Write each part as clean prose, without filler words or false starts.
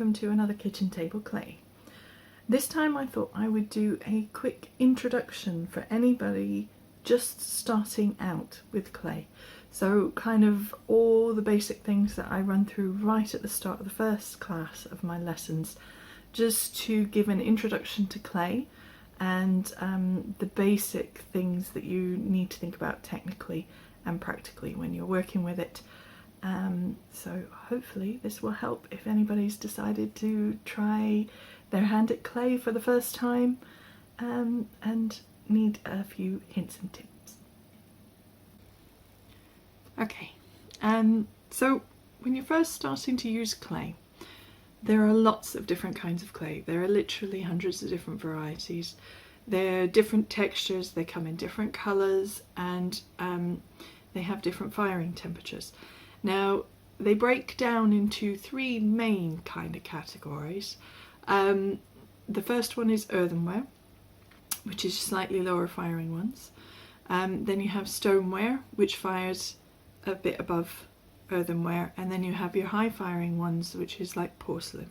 welcome to another kitchen table clay. This time I thought I would do a quick introduction for anybody just starting out with clay. So kind of all the basic things that I run through right at the start of the first class of my lessons, just to give an introduction to clay and the basic things that you need to think about technically and practically when you're working with it. So hopefully this will help if anybody's decided to try their hand at clay for the first time and need a few hints and tips. Okay, so when you're first starting to use clay, there are lots of different kinds of clay. There are literally hundreds of different varieties. They're different textures, they come in different colours, and they have different firing temperatures. Now, they break down into three main kind of categories. The first one is earthenware, which is slightly lower firing ones. Then you have stoneware, which fires a bit above earthenware, and then you have your high firing ones, which is like porcelain.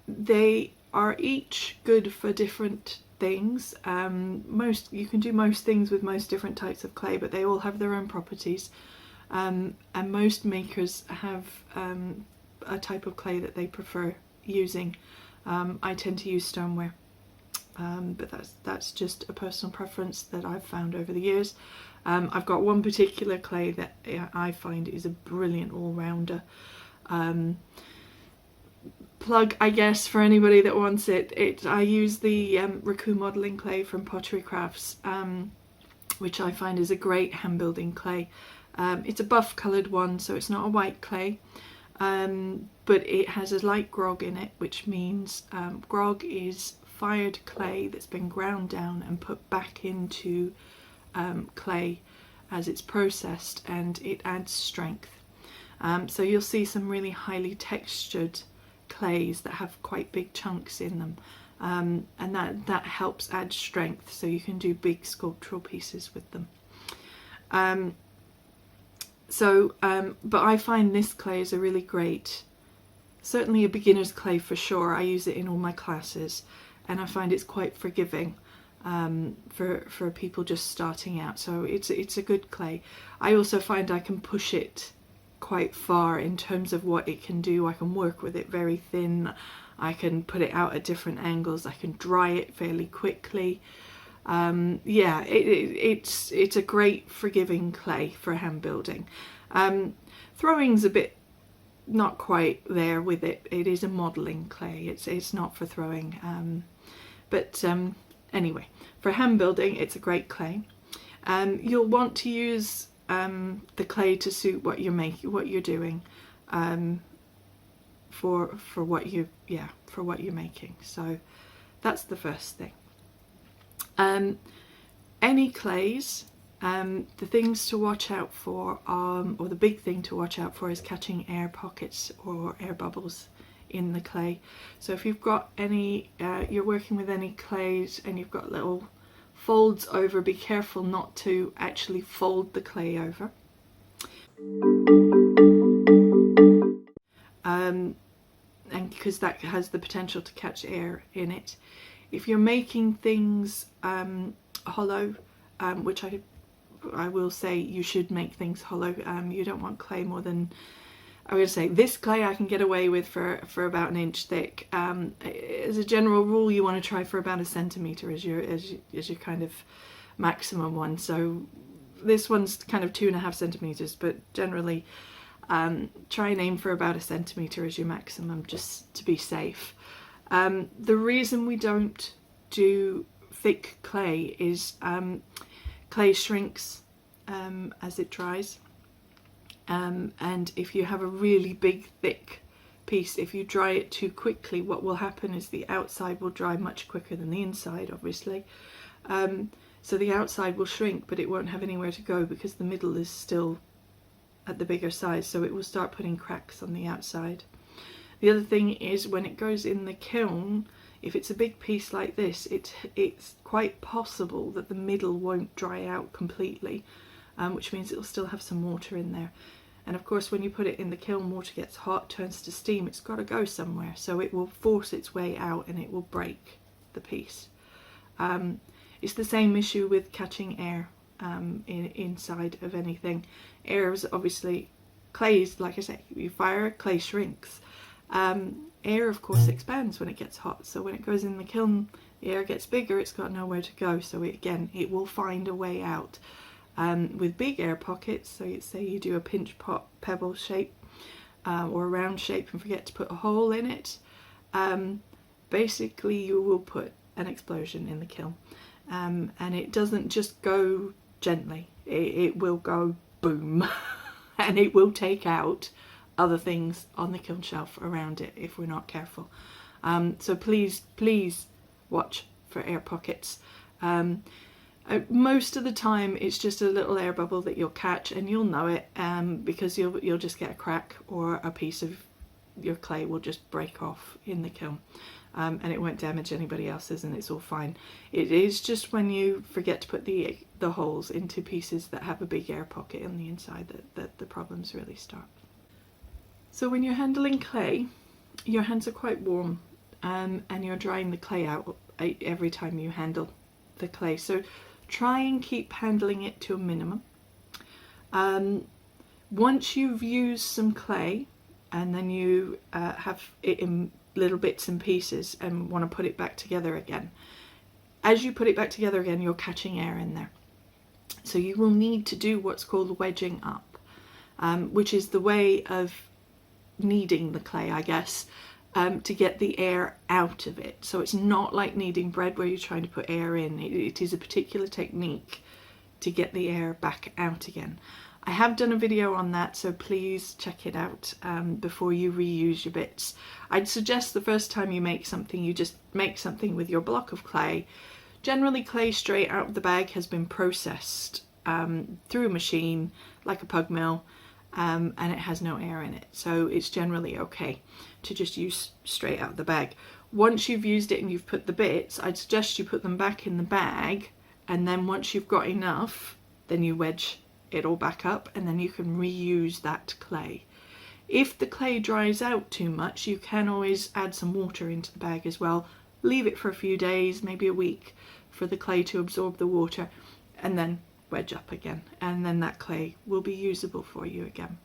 They are each good for different things. You can do most things with most different types of clay, but they all have their own properties, and most makers have a type of clay that they prefer using. I tend to use stoneware, but that's just a personal preference that I've found over the years. I've got one particular clay that I find is a brilliant all-rounder. Plug, I guess, for anybody that wants it. I use the Raku modelling clay from Pottery Crafts, which I find is a great hand building clay. It's a buff coloured one, so it's not a white clay, but it has a light grog in it, which means grog is fired clay that's been ground down and put back into clay as it's processed, and it adds strength. So you'll see some really highly textured clays that have quite big chunks in them, and that helps add strength, so you can do big sculptural pieces with them. But I find this clay is a really great, certainly a beginner's clay for sure. I use it in all my classes, and I find it's quite forgiving for people just starting out. So it's a good clay. I also find I can push it quite far in terms of what it can do. I can work with it very thin, I can put it out at different angles, I can dry it fairly quickly. Yeah, it's a great forgiving clay for hand building. Throwing's a bit not quite there with it. It is a modelling clay, it's not for throwing, but anyway, for hand building it's a great clay. You'll want to use the clay to suit what you're doing, for what you're making. So that's the first thing. Any clays, the things to watch out for, or the big thing to watch out for, is catching air pockets or air bubbles in the clay. So if you've got any, you're working with any clays and you've got little folds over, be careful not to actually fold the clay over. And because that has the potential to catch air in it. If you're making things hollow, which I will say you should make things hollow, you don't want clay more than, I would say this clay I can get away with for about an inch thick. As a general rule, you want to try for about a centimetre as your kind of maximum one. So this one's kind of 2.5 centimetres, but generally try and aim for about a centimetre as your maximum, just to be safe. The reason we don't do thick clay is clay shrinks as it dries. And if you have a really big thick piece, if you dry it too quickly, what will happen is the outside will dry much quicker than the inside, obviously. So the outside will shrink, but it won't have anywhere to go because the middle is still at the bigger size, so it will start putting cracks on the outside. The other thing is, when it goes in the kiln, if it's a big piece like this, it's quite possible that the middle won't dry out completely, which means it'll still have some water in there. And of course when you put it in the kiln, water gets hot, turns to steam, it's got to go somewhere, so it will force its way out and it will break the piece. It's the same issue with catching air inside of anything. Air is obviously, clay is, like I say, you fire, clay shrinks. Air of course expands when it gets hot, so when it goes in the kiln, the air gets bigger, it's got nowhere to go, so it will find a way out. With big air pockets, so say you do a pinch pot pebble shape or a round shape and forget to put a hole in it, basically you will put an explosion in the kiln, and it doesn't just go gently, it will go boom and it will take out other things on the kiln shelf around it if we're not careful. So please watch for air pockets. Most of the time it's just a little air bubble that you'll catch, and you'll know it because you'll just get a crack, or a piece of your clay will just break off in the kiln, and it won't damage anybody else's, and it's all fine. It is just when you forget to put the holes into pieces that have a big air pocket on the inside that the problems really start. So when you're handling clay, your hands are quite warm, and you're drying the clay out every time you handle the clay, so try and keep handling it to a minimum. Once you've used some clay and then you have it in little bits and pieces and want to put it back together again, as you put it back together again, you're catching air in there, so you will need to do what's called wedging up, which is the way of kneading the clay, I guess, to get the air out of it. So it's not like kneading bread where you're trying to put air in. It is a particular technique to get the air back out again. I have done a video on that, so please check it out before you reuse your bits. I'd suggest the first time you make something, you just make something with your block of clay. Generally clay straight out of the bag has been processed through a machine like a pug mill, and it has no air in it, so it's generally okay to just use straight out of the bag. Once you've used it and you've put the bits, I'd suggest you put them back in the bag, and then once you've got enough, then you wedge it all back up, and then you can reuse that clay. If the clay dries out too much, you can always add some water into the bag as well. Leave it for a few days, maybe a week, for the clay to absorb the water, and then wedge up again, and then that clay will be usable for you again.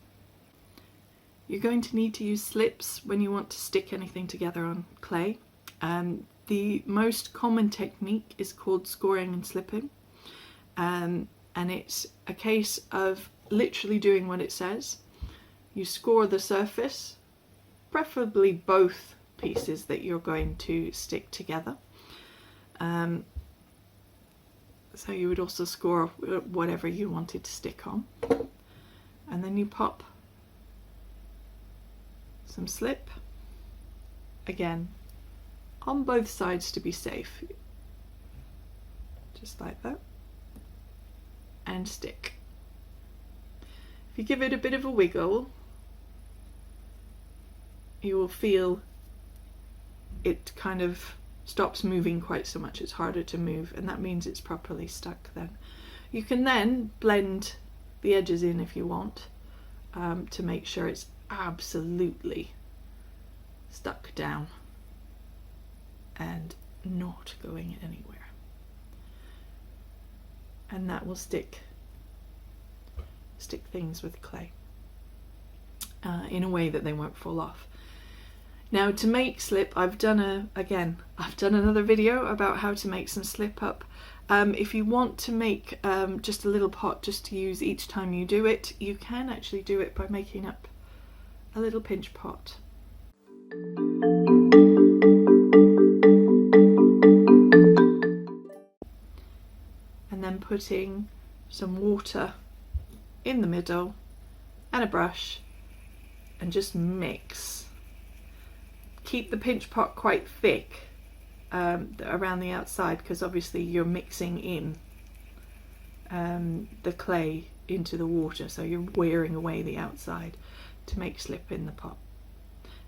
You're going to need to use slips when you want to stick anything together on clay. The most common technique is called scoring and slipping, and it's a case of literally doing what it says. You score the surface, preferably both pieces that you're going to stick together. So you would also score whatever you wanted to stick on, and then you pop some slip, again on both sides to be safe, just like that, and stick. If you give it a bit of a wiggle, you will feel it kind of stops moving quite so much. It's harder to move, and that means it's properly stuck then. You can then blend the edges in if you want, to make sure it's absolutely stuck down and not going anywhere, and that will stick things with clay in a way that they won't fall off. Now, to make slip, I've done another video about how to make some slip up. If you want to make just a little pot just to use each time you do it, you can actually do it by making up a little pinch pot. And then putting some water in the middle and a brush, and just mix. Keep the pinch pot quite thick around the outside, because obviously you're mixing in the clay into the water, so you're wearing away the outside to make slip in the pot.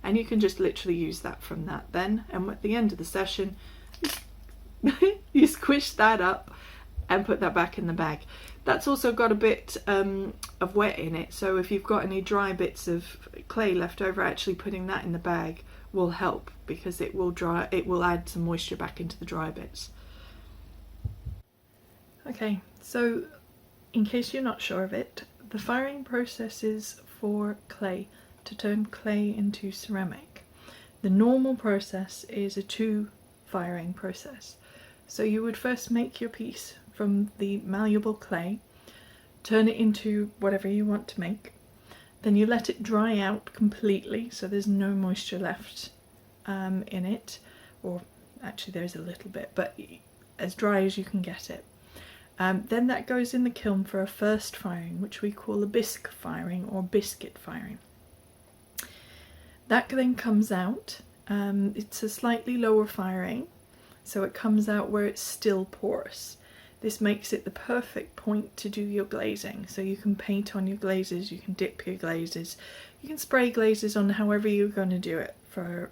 And you can just literally use that from that then, and at the end of the session you squish that up and put that back in the bag. That's also got a bit of wet in it, so if you've got any dry bits of clay left over, actually putting that in the bag will help, because it will add some moisture back into the dry bits. Okay, so in case you're not sure of it, the firing process is for clay, to turn clay into ceramic. The normal process is a 2 firing process. So you would first make your piece from the malleable clay, turn it into whatever you want to make, then you let it dry out completely so there's no moisture left in it, or actually there's a little bit, but as dry as you can get it. Then that goes in the kiln for a first firing, which we call a bisque firing or biscuit firing. That then comes out, it's a slightly lower firing, so it comes out where it's still porous. This makes it the perfect point to do your glazing. So you can paint on your glazes, you can dip your glazes, you can spray glazes on however you're going to do it for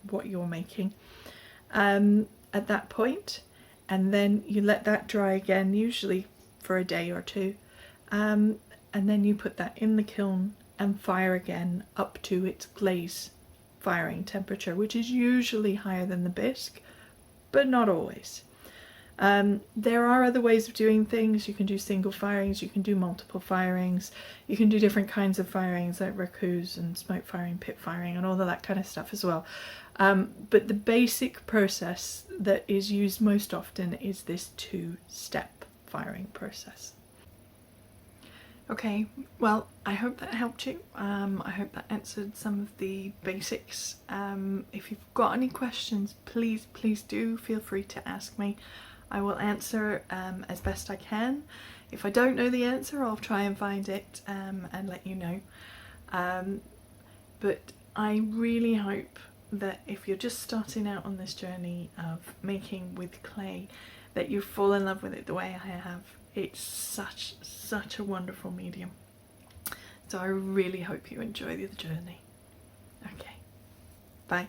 what you're making at that point. And then you let that dry again, usually for a day or two, and then you put that in the kiln and fire again up to its glaze firing temperature, which is usually higher than the bisque, but not always. There are other ways of doing things. You can do single firings, you can do multiple firings, you can do different kinds of firings like recoups and smoke firing, pit firing, and all of that kind of stuff as well. But the basic process that is used most often is this 2-step firing process. Okay, well, I hope that helped you. I hope that answered some of the basics. If you've got any questions, please do feel free to ask me. I will answer as best I can. If I don't know the answer, I'll try and find it and let you know. But I really hope that if you're just starting out on this journey of making with clay, that you fall in love with it the way I have. It's such a wonderful medium. So I really hope you enjoy the journey. Okay, bye.